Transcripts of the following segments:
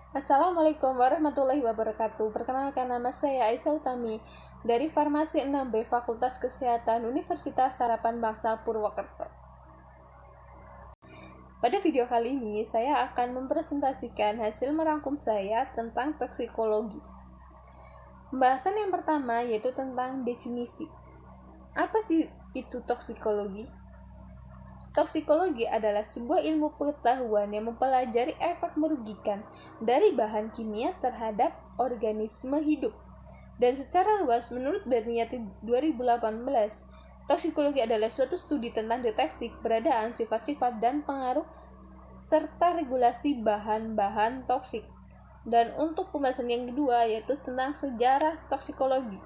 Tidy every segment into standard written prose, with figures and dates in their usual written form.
Assalamualaikum warahmatullahi wabarakatuh. Perkenalkan, nama saya Aisyah Utami dari Farmasi 6B Fakultas Kesehatan Universitas Harapan Bangsa Purwokerto. Pada video kali ini, saya akan mempresentasikan hasil merangkum saya tentang toksikologi. Pembahasan yang pertama yaitu tentang definisi. Apa sih itu toksikologi? Toksikologi adalah sebuah ilmu pengetahuan yang mempelajari efek merugikan dari bahan kimia terhadap organisme hidup. Dan secara luas, menurut Berniati 2018, toksikologi adalah suatu studi tentang deteksi, keberadaan, sifat-sifat, dan pengaruh serta regulasi bahan-bahan toksik. Dan untuk pembahasan yang kedua yaitu tentang sejarah toksikologi.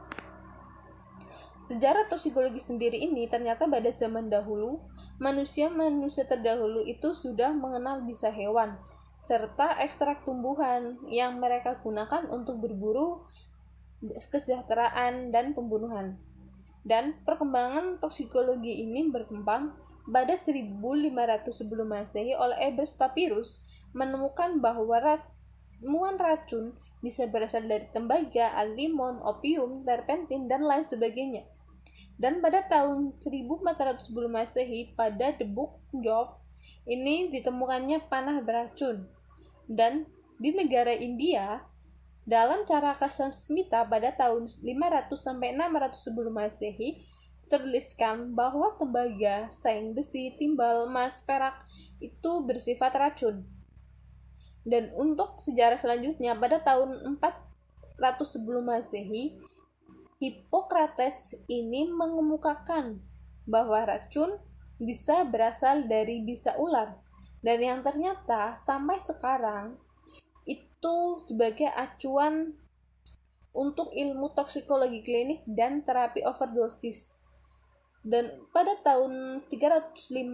Sejarah toksikologi sendiri ini ternyata pada zaman dahulu, manusia terdahulu itu sudah mengenal bisa hewan, serta ekstrak tumbuhan yang mereka gunakan untuk berburu, kesejahteraan, dan pembunuhan. Dan perkembangan toksikologi ini berkembang pada 1500 sebelum Masehi oleh Ebers Papyrus menemukan bahwa ramuan racun bisa berasal dari tembaga, limon, opium, terpentin, dan lain sebagainya. Dan pada tahun 1400 sebelum Masehi, pada The Book Job ini ditemukannya panah beracun. Dan di negara India, dalam Caraka Samhita pada tahun 500 sampai 600 sebelum Masehi, tertuliskan bahwa tembaga, seng, besi, timbal, emas, perak itu bersifat racun. Dan untuk sejarah selanjutnya, pada tahun 400 sebelum Masehi, Hippocrates ini mengemukakan bahwa racun bisa berasal dari bisa ular, dan yang ternyata sampai sekarang itu sebagai acuan untuk ilmu toksikologi klinik dan terapi overdosis. Dan pada tahun 350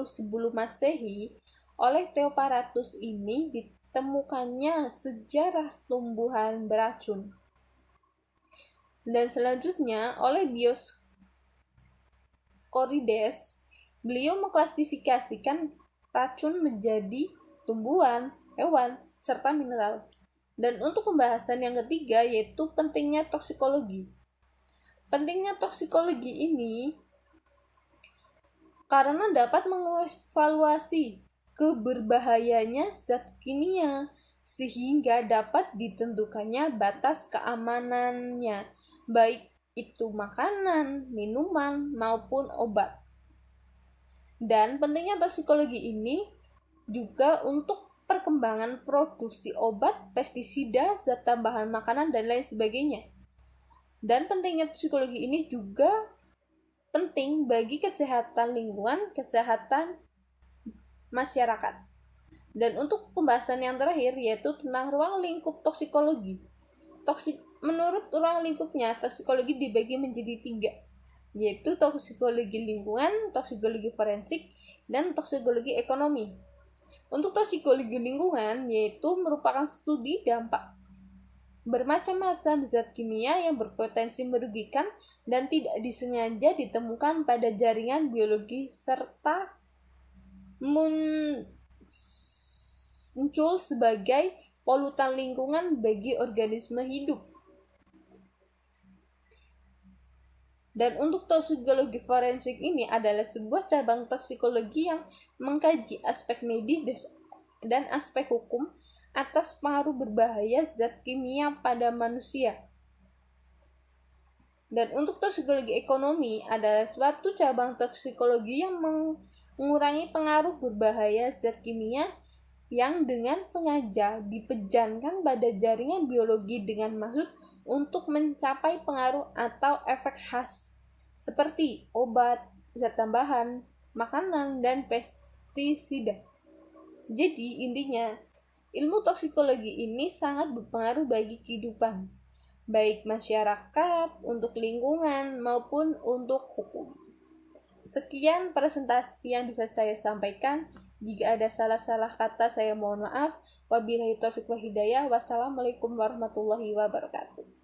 sebelum Masehi, oleh Theoparatus ini ditemukannya sejarah tumbuhan beracun. Dan selanjutnya oleh Dioscorides, beliau mengklasifikasikan racun menjadi tumbuhan, hewan, serta mineral. Dan untuk pembahasan yang ketiga yaitu pentingnya toksikologi. Pentingnya toksikologi ini karena dapat mengevaluasi keberbahayanya zat kimia sehingga dapat ditentukannya batas keamanannya, baik itu makanan, minuman, maupun obat. Dan pentingnya toksikologi ini juga untuk perkembangan produksi obat, pestisida, zat tambahan makanan, dan lain sebagainya. Dan pentingnya toksikologi ini juga penting bagi kesehatan lingkungan, kesehatan masyarakat. Dan untuk pembahasan yang terakhir yaitu tentang ruang lingkup toksikologi. Menurut ruang lingkupnya, toksikologi dibagi menjadi 3, yaitu toksikologi lingkungan, toksikologi forensik, dan toksikologi ekonomi. Untuk toksikologi lingkungan yaitu merupakan studi dampak bermacam-macam zat kimia yang berpotensi merugikan dan tidak disengaja ditemukan pada jaringan biologi serta muncul sebagai polutan lingkungan bagi organisme hidup. Dan untuk toksikologi forensik ini adalah sebuah cabang toksikologi yang mengkaji aspek medis dan aspek hukum atas pengaruh berbahaya zat kimia pada manusia. Dan untuk toksikologi ekonomi adalah suatu cabang toksikologi yang mengurangi pengaruh berbahaya zat kimia yang dengan sengaja dipejankan pada jaringan biologi dengan maksud untuk mencapai pengaruh atau efek khas seperti obat, zat tambahan, makanan, dan pestisida. Jadi intinya, ilmu toksikologi ini sangat berpengaruh bagi kehidupan, baik masyarakat, untuk lingkungan, maupun untuk hukum. Sekian presentasi yang bisa saya sampaikan. Jika ada salah-salah kata, saya mohon maaf. Wabillahi taufiq wal hidayah. Wassalamualaikum warahmatullahi wabarakatuh.